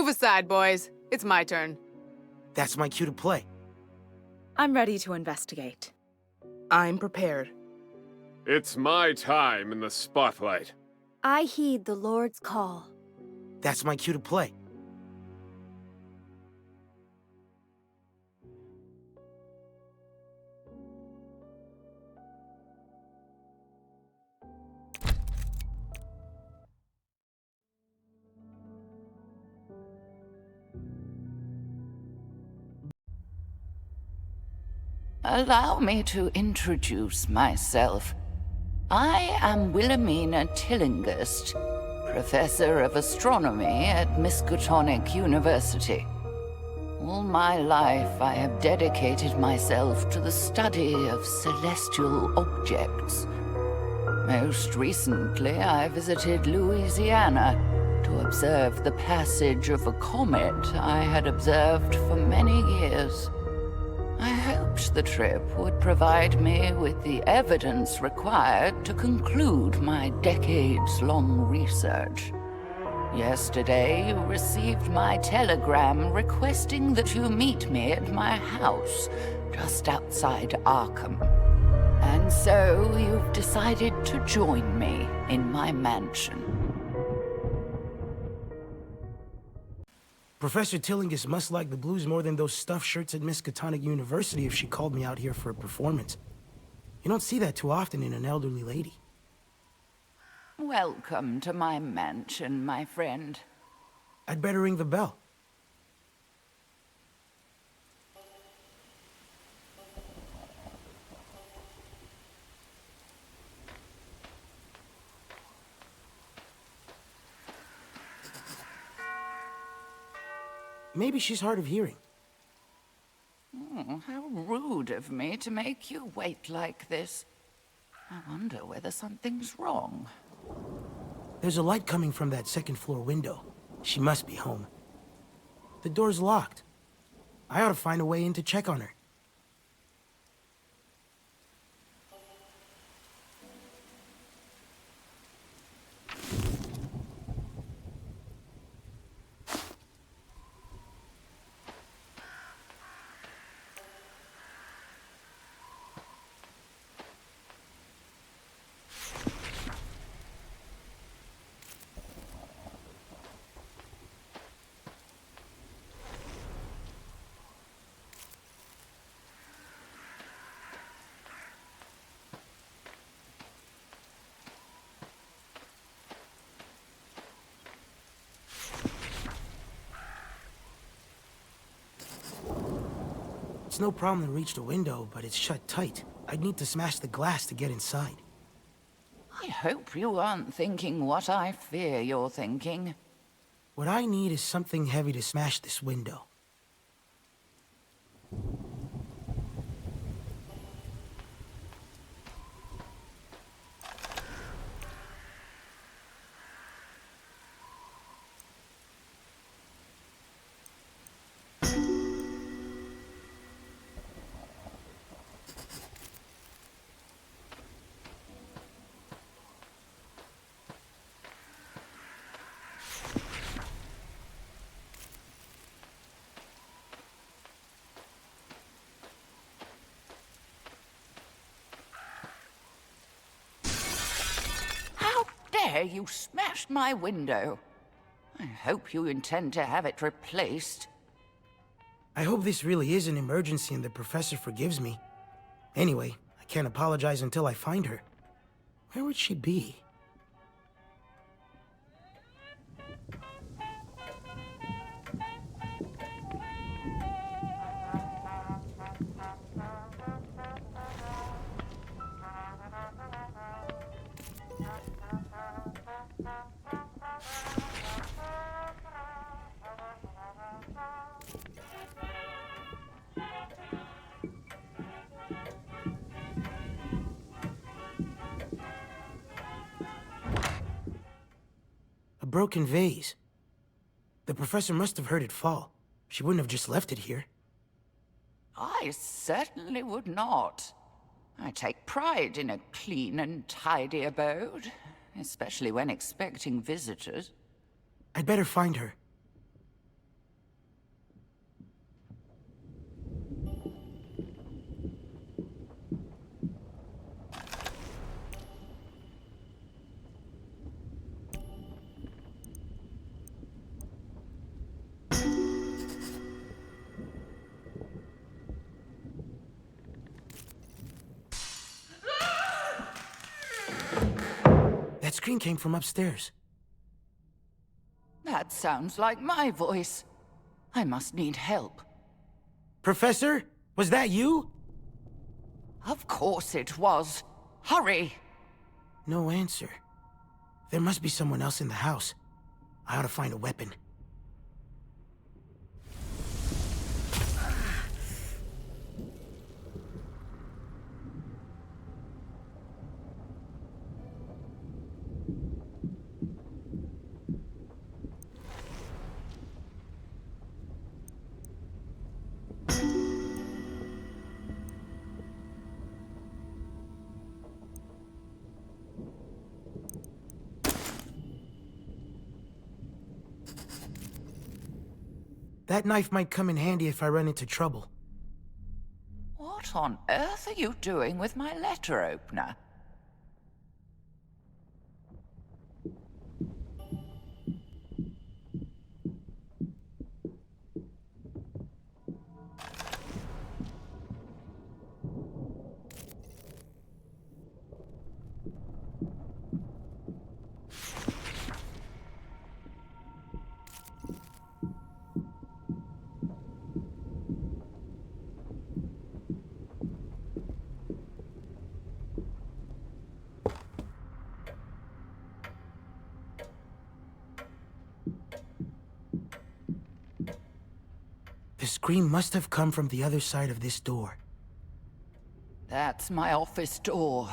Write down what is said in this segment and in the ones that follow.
Move aside, boys. It's my turn. That's my cue to play. I'm ready to investigate. I'm prepared. It's my time in the spotlight. I heed the Lord's call. That's my cue to play. Allow me to introduce myself. I am Wilhelmina Tillinghast, Professor of Astronomy at Miskatonic University. All my life I have dedicated myself to the study of celestial objects. Most recently, I visited Louisiana to observe the passage of a comet I had observed for many years. I hoped the trip would provide me with the evidence required to conclude my decades-long research. Yesterday, you received my telegram requesting that you meet me at my house, just outside Arkham. And so, you've decided to join me in my mansion. Professor Tillinghast must like the blues more than those stuffed shirts at Miskatonic University if she called me out here for a performance. You don't see that too often in an elderly lady. Welcome to my mansion, my friend. I'd better ring the bell. Maybe she's hard of hearing. Oh, how rude of me to make you wait like this. I wonder whether something's wrong. There's a light coming from that second-floor window. She must be home. The door's locked. I ought to find a way in to check on her. It's no problem to reach the window, but it's shut tight. I'd need to smash the glass to get inside. I hope you aren't thinking what I fear you're thinking. What I need is something heavy to smash this window. You smashed my window. I hope you intend to have it replaced. I hope this really is an emergency and the professor forgives me. Anyway, I can't apologize until I find her. Where would she be? Broken vase. The professor must have heard it fall. She wouldn't have just left it here. I certainly would not. I take pride in a clean and tidy abode, especially when expecting visitors. I'd better find her. scream came from upstairs. That sounds like my voice. I must need help. Professor, was that you? Of course it was. Hurry! No answer. There must be someone else in the house. I ought to find a weapon. That knife might come in handy if I run into trouble. What on earth are you doing with my letter opener? The scream must have come from the other side of this door. That's my office door.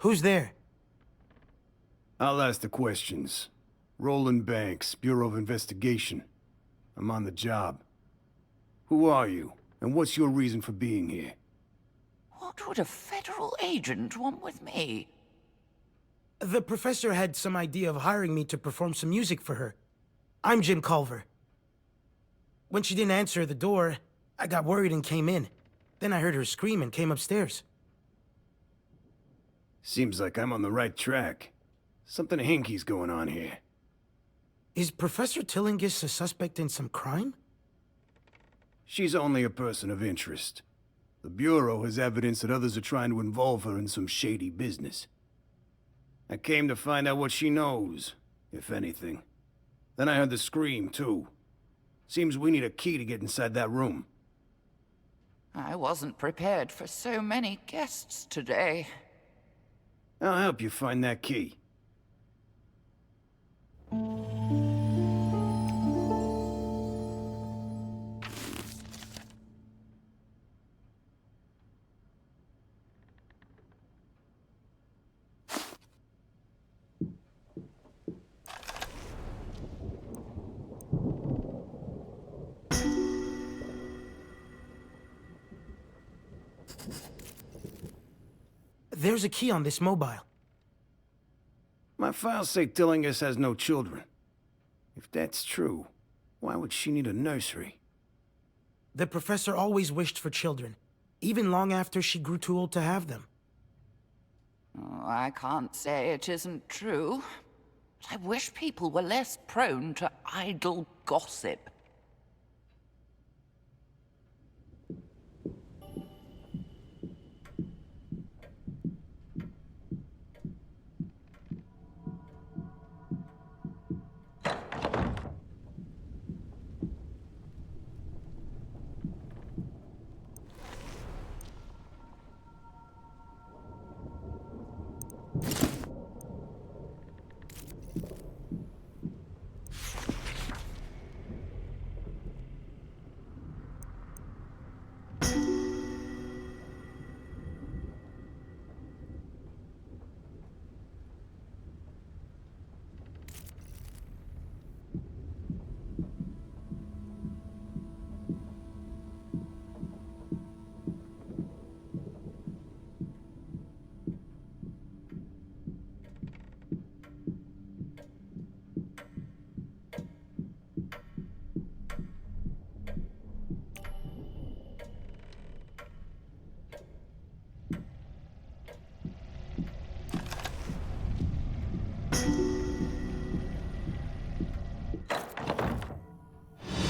Who's there? I'll ask the questions. Roland Banks, Bureau of Investigation. I'm on the job. Who are you, and what's your reason for being here? What would a federal agent want with me? The professor had some idea of hiring me to perform some music for her. I'm Jim Culver. When she didn't answer the door, I got worried and came in. Then I heard her scream and came upstairs. Seems like I'm on the right track. Something hinky's going on here. Is Professor Tillinghast a suspect in some crime? She's only a person of interest. The Bureau has evidence that others are trying to involve her in some shady business. I came to find out what she knows, if anything. Then I heard the scream, too. Seems we need a key to get inside that room. I wasn't prepared for so many guests today. I'll help you find that key. There's a key on this mobile. My files say Tillinghast has no children. If that's true, why would she need a nursery? The professor always wished for children, even long after she grew too old to have them. Oh, I can't say it isn't true. But I wish people were less prone to idle gossip.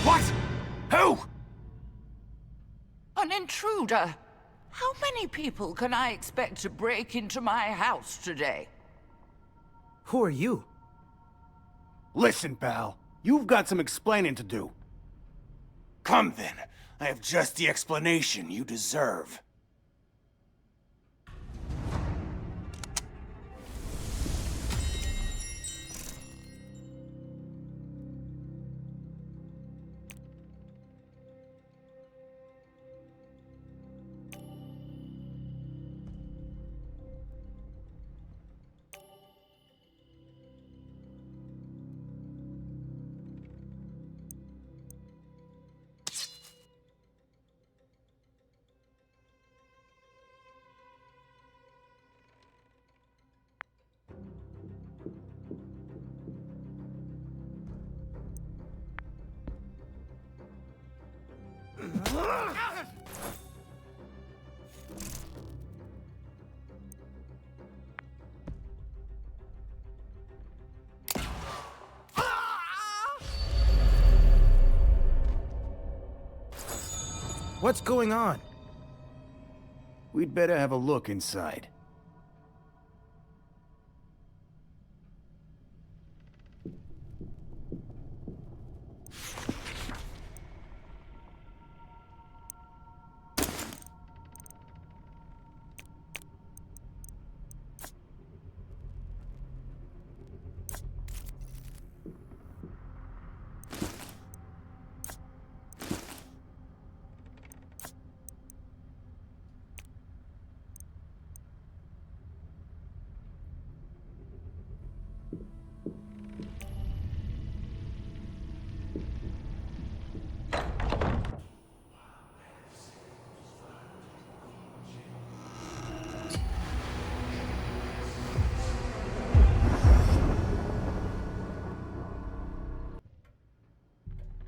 What? Who? An intruder! How many people can I expect to break into my house today? Who are you? Listen, pal. You've got some explaining to do. Come then. I have just the explanation you deserve. What's going on? We'd better have a look inside.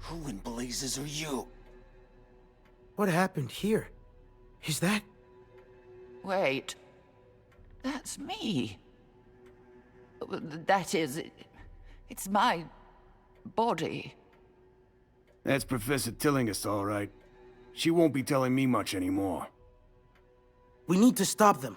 Who in blazes are you? What happened here? Is that... Wait. That's me. That is... It's my... body. That's Professor Tillinghast, all right. She won't be telling me much anymore. We need to stop them.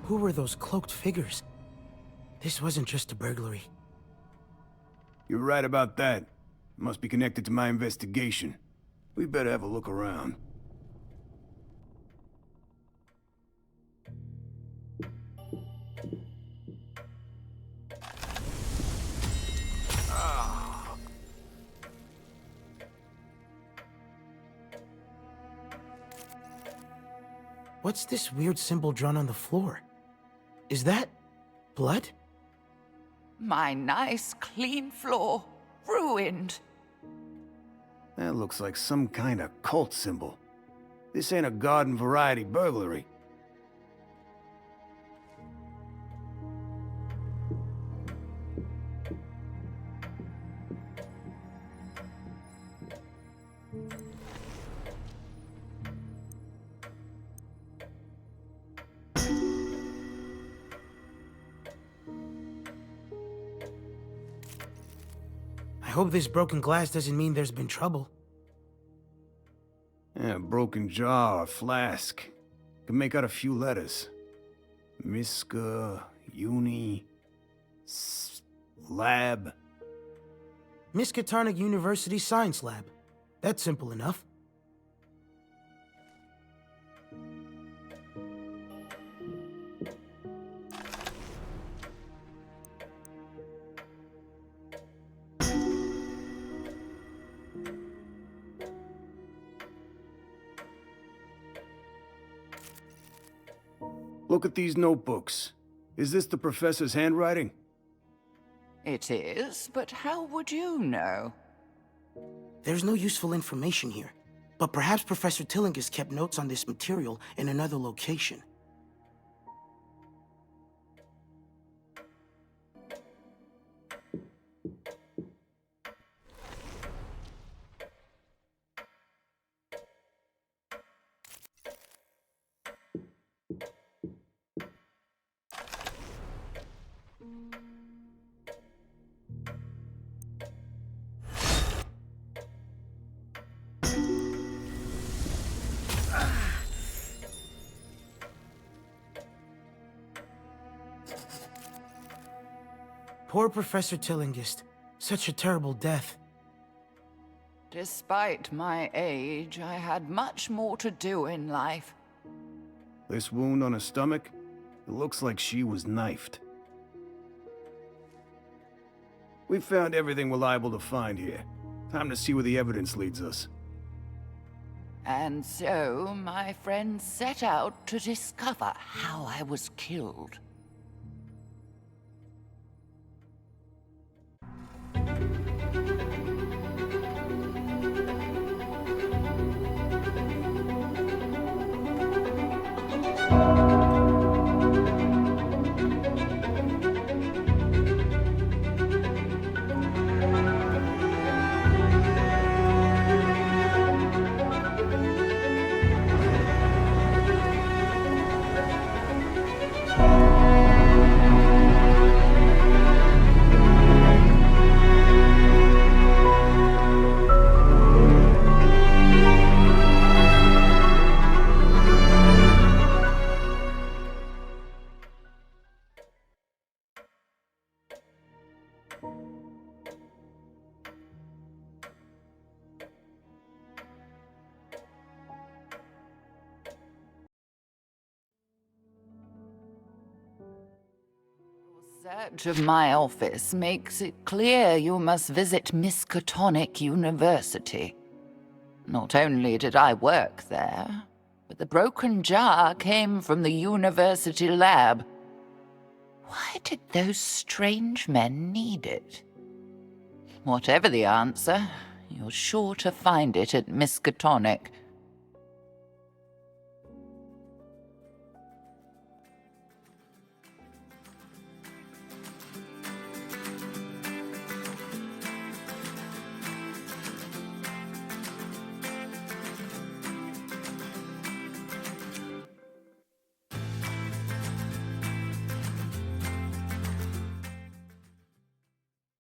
Who were those cloaked figures? This wasn't just a burglary. You're right about that. Must be connected to my investigation. We better have a look around. What's this weird symbol drawn on the floor? Is that blood? My nice, clean floor, ruined. That looks like some kind of cult symbol. This ain't a garden variety burglary. I hope this broken glass doesn't mean there's been trouble. Yeah, a broken jar or flask. Can make out a few letters. Miska, Uni, Lab. Miskatonic University Science Lab. That's simple enough. Look at these notebooks. Is this the professor's handwriting? It is, but how would you know? There's no useful information here, but perhaps Professor Tillinghast kept notes on this material in another location. Poor Professor Tillinghast. Such a terrible death. Despite my age, I had much more to do in life. This wound on her stomach? It looks like she was knifed. We've found everything we're liable to find here. Time to see where the evidence leads us. And so, my friends set out to discover how I was killed. Search of my office makes it clear you must visit Miskatonic University. Not only did I work there, but the broken jar came from the university lab. Why did those strange men need it? Whatever the answer, you're sure to find it at Miskatonic.